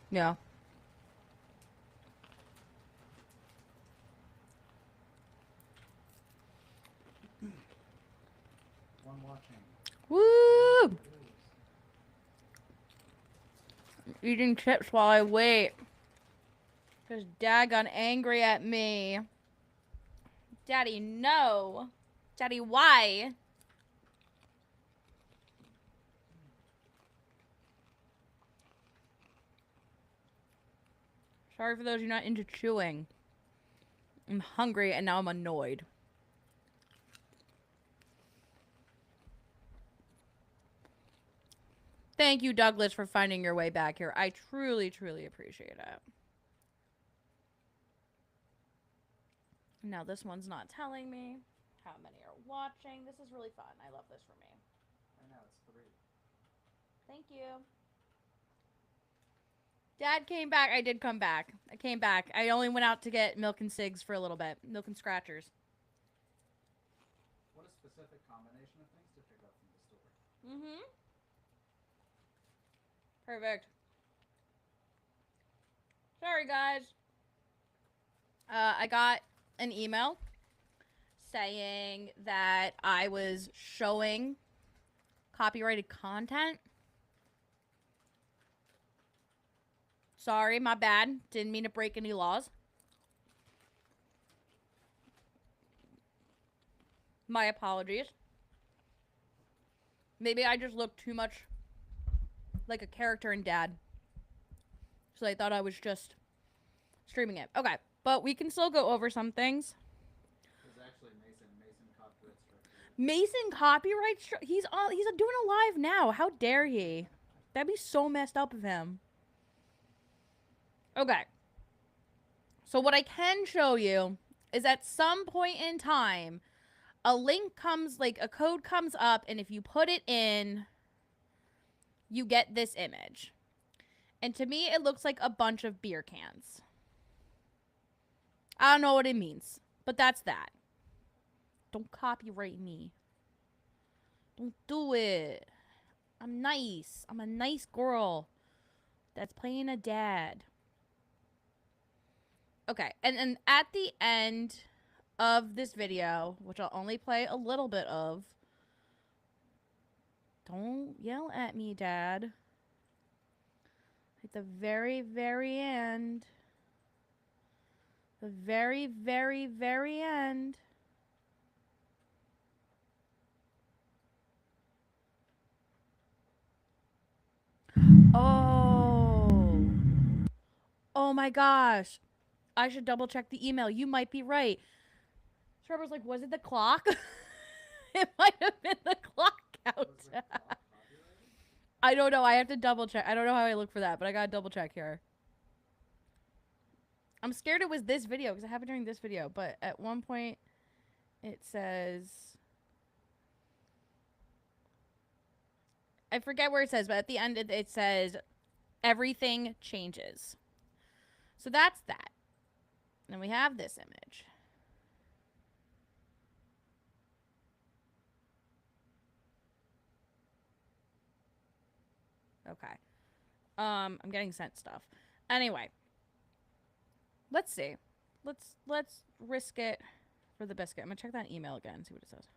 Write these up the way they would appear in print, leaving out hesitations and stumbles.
Yeah. One watching. Woo! Eating chips while I wait. Because Dad got angry at me. Daddy, no. Daddy, why? Sorry for those of you not into chewing. I'm hungry and now I'm annoyed. Thank you, Douglas, for finding your way back here. I truly, truly appreciate it. Now, this one's not telling me how many are watching. This is really fun. I love this for me. I know, it's 3. Thank you. Dad came back. I did come back. I came back. I only went out to get milk and cigs for a little bit. Milk and scratchers. What a specific combination of things to pick up from the store. Mm-hmm. Perfect. Sorry, guys. I got an email saying that I was showing copyrighted content. Sorry, my bad. Didn't mean to break any laws. My apologies. Maybe I just looked too much like a character in Dad. So I thought I was just streaming it. Okay, but we can still go over some things. It's actually Mason copyright struck. Mason copyright he's doing a live now. How dare he? That'd be so messed up of him. Okay. So what I can show you is at some point in time, a link comes, like a code comes up, and if you put it in, you get this image. And to me, it looks like a bunch of beer cans. I don't know what it means, but that's that. Don't copyright me. Don't do it. I'm nice. I'm a nice girl that's playing a dad. Okay, and at the end of this video, which I'll only play a little bit of, don't yell at me, Dad. At the very, very end. The very, very, very end. Oh. Oh my gosh. I should double check the email. You might be right. Trevor's like, was it the clock? It might have been the clock countdown. I don't know. I have to double check. I don't know how I look for that, but I gotta double check here. I'm scared it was this video because it happened during this video, but at one point it says, I forget where it says, but at the end it says everything changes. So that's that. And we have this image. Okay. I'm getting sent stuff. Anyway. Let's see. Let's risk it for the biscuit. I'm gonna check that email again, see what it says.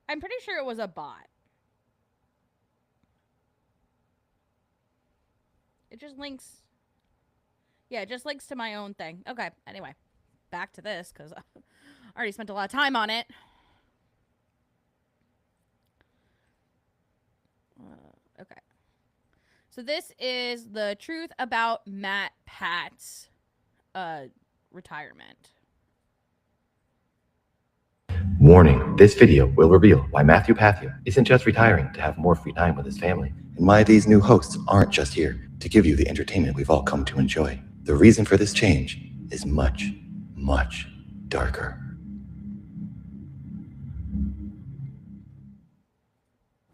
I'm pretty sure it was a bot. It just links. Yeah, it just links to my own thing. Okay, anyway. Back to this, because I already spent a lot of time on it. Okay. So this is the truth about MatPat's retirement. Warning, this video will reveal why Matthew Pathia isn't just retiring to have more free time with his family, and why these new hosts aren't just here to give you the entertainment we've all come to enjoy. The reason for this change is much, much darker.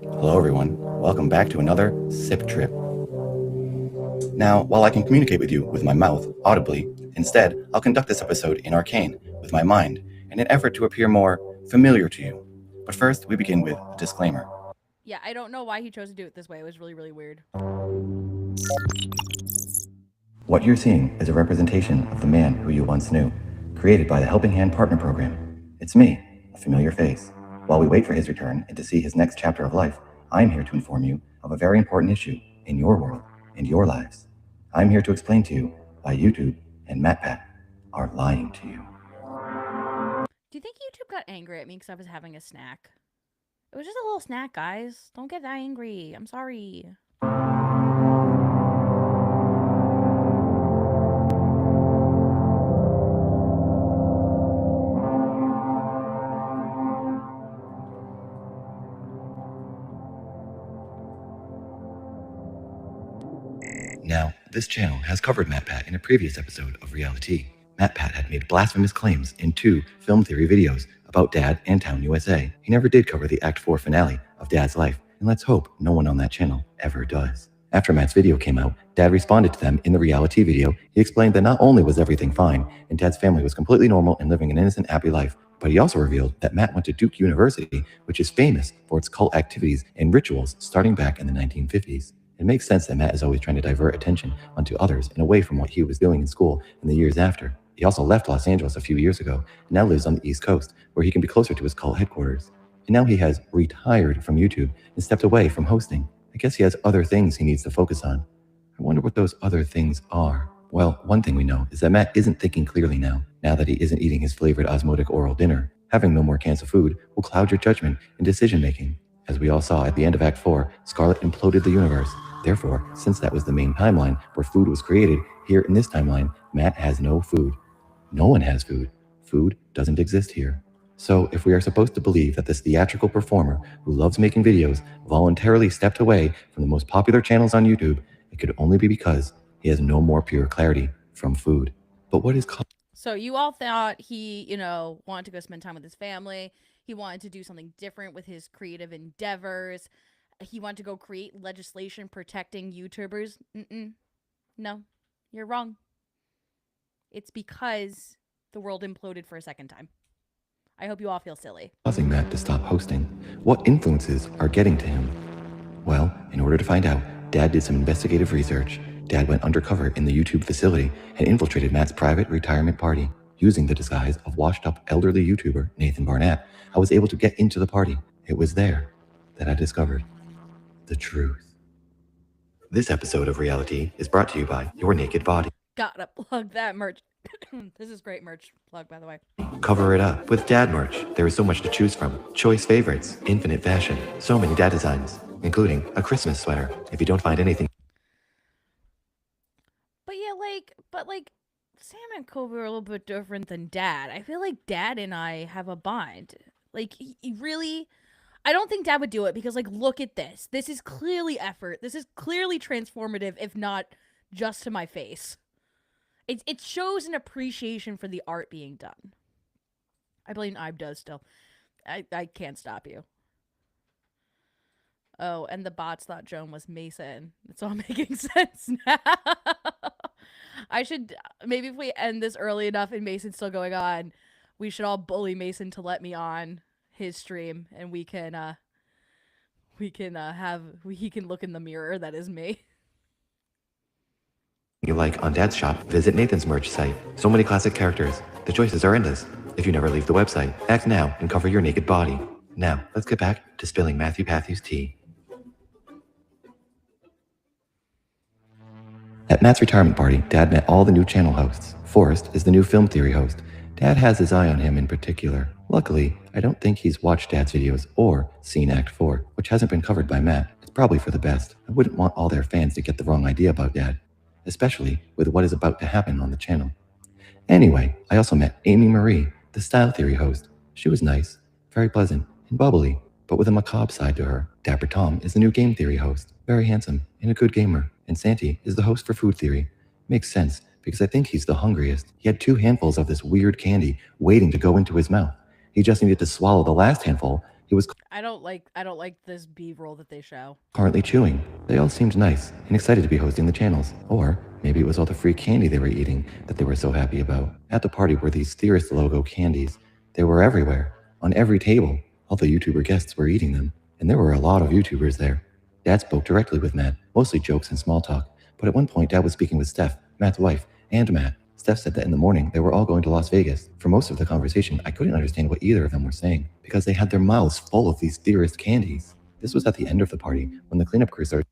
Hello everyone, welcome back to another Sip Trip. Now, while I can communicate with you with my mouth, audibly, instead, I'll conduct this episode in Arcane, with my mind, in an effort to appear more familiar to you. But first, we begin with a disclaimer. Yeah, I don't know why he chose to do it this way. It was really, really weird. What you're seeing is a representation of the man who you once knew, created by the Helping Hand Partner Program. It's me, a familiar face. While we wait for his return and to see his next chapter of life, I'm here to inform you of a very important issue in your world and your lives. I'm here to explain to you why YouTube and MatPat are lying to you. Do you think YouTube got angry at me because I was having a snack? It was just a little snack, guys. Don't get that angry. I'm sorry. Now, this channel has covered MatPat in a previous episode of Reality. MatPat had made blasphemous claims in 2 film theory videos about Dad and Town USA. He never did cover the Act 4 finale of Dad's life, and let's hope no one on that channel ever does. After Matt's video came out, Dad responded to them in the Reality video. He explained that not only was everything fine, and Dad's family was completely normal and living an innocent, happy life, but he also revealed that Matt went to Duke University, which is famous for its cult activities and rituals starting back in the 1950s. It makes sense that Matt is always trying to divert attention onto others and away from what he was doing in school in the years after. He also left Los Angeles a few years ago and now lives on the East Coast, where he can be closer to his cult headquarters. And now he has retired from YouTube and stepped away from hosting. I guess he has other things he needs to focus on. I wonder what those other things are. Well, one thing we know is that Matt isn't thinking clearly now that he isn't eating his flavored osmotic oral dinner. Having no more cans of food will cloud your judgment and decision-making. As we all saw at the end of Act 4, Scarlet imploded the universe. Therefore, since that was the main timeline where food was created, here in this timeline, Matt has no food. No one has food. Food doesn't exist here. So if we are supposed to believe that this theatrical performer who loves making videos voluntarily stepped away from the most popular channels on YouTube, it could only be because he has no more pure clarity from food. But what is So you all thought he, wanted to go spend time with his family. He wanted to do something different with his creative endeavors. He wanted to go create legislation protecting YouTubers. No, you're wrong. It's because the world imploded for a second time. I hope you all feel silly. Causing Matt to stop hosting? What influences are getting to him? Well, in order to find out, Dad did some investigative research. Dad went undercover in the YouTube facility and infiltrated Matt's private retirement party. Using the disguise of washed-up elderly YouTuber Nathan Barnett, I was able to get into the party. It was there that I discovered the truth. This episode of Reality is brought to you by Your Naked Body. Gotta plug that merch. This is great merch plug, by the way. Cover it up with Dad merch. There is so much to choose from. Choice favorites, infinite fashion, so many Dad designs, including a Christmas sweater. If you don't find anything. But yeah, Sam and Kobe are a little bit different than Dad. I feel like Dad and I have a bond. He really... I don't think Dad would do it because, look at this. This is clearly effort. This is clearly transformative, if not just to my face. It shows an appreciation for the art being done. I blame Ibe does still. I can't stop you. Oh, and the bots thought Joan was Mason. It's all making sense now. I should, maybe if we end this early enough and Mason's still going on, we should all bully Mason to let me on his stream, and he can look in the mirror that is me. You like on Dad's shop, visit Nathan's merch site. So many classic characters. The choices are endless. If you never leave the website, act now and cover your naked body. Now, let's get back to spilling Matthew Pathieu's tea. At Matt's retirement party, Dad met all the new channel hosts. Forrest is the new film theory host. Dad has his eye on him in particular. Luckily, I don't think he's watched Dad's videos or seen Act 4, which hasn't been covered by Matt. It's probably for the best. I wouldn't want all their fans to get the wrong idea about Dad, especially with what is about to happen on the channel. Anyway, I also met Amy Marie, the style theory host. She was nice, very pleasant, and bubbly, but with a macabre side to her. Dapper Tom is the new game theory host, very handsome and a good gamer. And Santi is the host for food theory. Makes sense, because I think he's the hungriest. He had 2 handfuls of this weird candy waiting to go into his mouth. He just needed to swallow the last handful. He was I don't like this B-roll that they show. currently chewing. They all seemed nice and excited to be hosting the channels. Or maybe it was all the free candy they were eating that they were so happy about. At the party were these theorist logo candies. They were everywhere. On every table, all the YouTuber guests were eating them, and there were a lot of YouTubers there. Dad spoke directly with Matt, mostly jokes and small talk, but at one point Dad was speaking with Steph, Matt's wife, and Matt. Steph said that in the morning they were all going to Las Vegas. For most of the conversation, I couldn't understand what either of them were saying, because they had their mouths full of these theorist candies. This was at the end of the party, when the cleanup crew started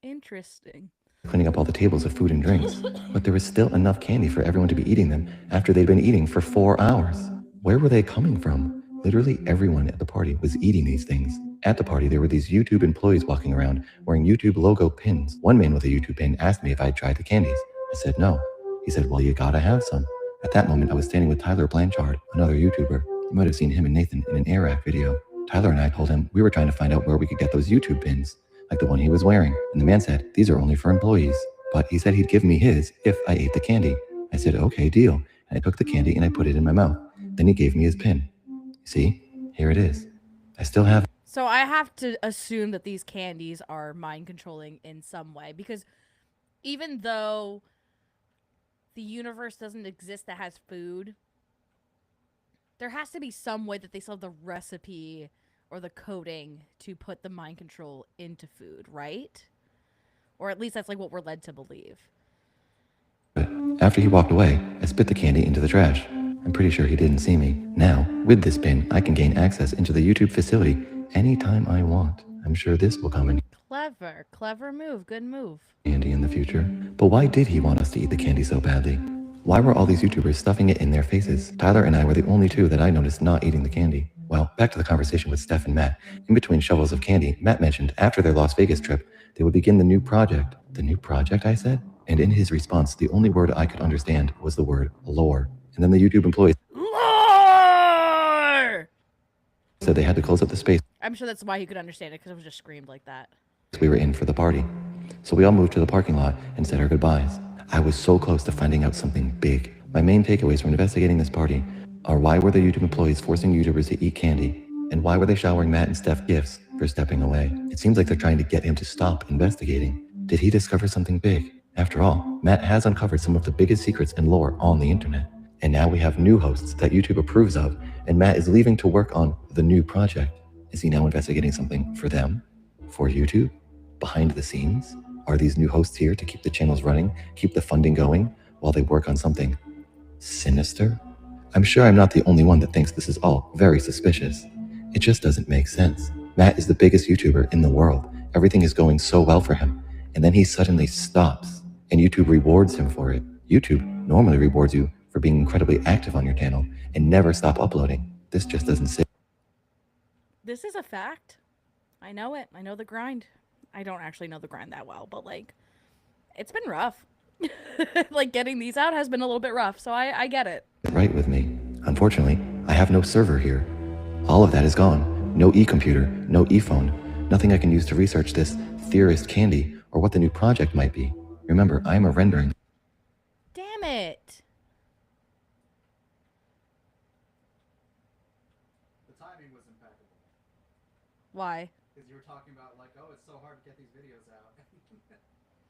Interesting. cleaning up all the tables of food and drinks, but there was still enough candy for everyone to be eating them after they'd been eating for 4 hours. Where were they coming from? Literally everyone at the party was eating these things. At the party, there were these YouTube employees walking around wearing YouTube logo pins. One man with a YouTube pin asked me if I'd tried the candies. I said no. He said, well, you gotta have some. At that moment, I was standing with Tyler Blanchard, another YouTuber. You might have seen him and Nathan in an Air-Act video. Tyler and I told him we were trying to find out where we could get those YouTube pins, like the one he was wearing. And the man said, these are only for employees. But he said he'd give me his if I ate the candy. I said, okay, deal. And I took the candy and I put it in my mouth. Then he gave me his pin. See, here it is. I still have. So I have to assume that these candies are mind controlling in some way, because even though the universe doesn't exist that has food, there has to be some way that they still have the recipe or the coding to put the mind control into food, right? Or at least that's like what we're led to believe. After he walked away, I spit the candy into the trash. I'm pretty sure he didn't see me. Now, with this pin, I can gain access into the YouTube facility anytime I want. I'm sure this will come in Clever move, good move. handy in the future. But why did he want us to eat the candy so badly? Why were all these YouTubers stuffing it in their faces? Tyler and I were the only two that I noticed not eating the candy. Well, back to the conversation with Steph and Matt. In between shovels of candy, Matt mentioned after their Las Vegas trip, they would begin the new project. The new project, I said? And in his response, the only word I could understand was the word lore. And then the YouTube employees Lore! said they had to close up the space I'm sure that's why he could understand it, because it was just screamed like that. we were in for the party. So we all moved to the parking lot and said our goodbyes. I was so close to finding out something big. My main takeaways from investigating this party are why were the YouTube employees forcing YouTubers to eat candy? And why were they showering Matt and Steph gifts for stepping away? It seems like they're trying to get him to stop investigating. Did he discover something big? After all, Matt has uncovered some of the biggest secrets and lore on the internet. And now we have new hosts that YouTube approves of, and Matt is leaving to work on the new project. Is he now investigating something for them? For YouTube? Behind the scenes? Are these new hosts here to keep the channels running, keep the funding going, while they work on something sinister? I'm sure I'm not the only one that thinks this is all very suspicious. It just doesn't make sense. Matt is the biggest YouTuber in the world. Everything is going so well for him. And then he suddenly stops, and YouTube rewards him for it. YouTube normally rewards you for being incredibly active on your channel and never stop uploading. This just doesn't sit. This is a fact. I know it. I know the grind. I don't actually know the grind that well, but like, it's been rough. Like, getting these out has been a little bit rough, so I get it. Right with me. Unfortunately, I have no server here. All of that is gone. No e-computer, no e-phone, nothing I can use to research this theorist candy or what the new project might be. Remember, I am a rendering. Damn it. The timing was impeccable. Why? Because you were talking about, like, oh, it's so hard to get these videos out.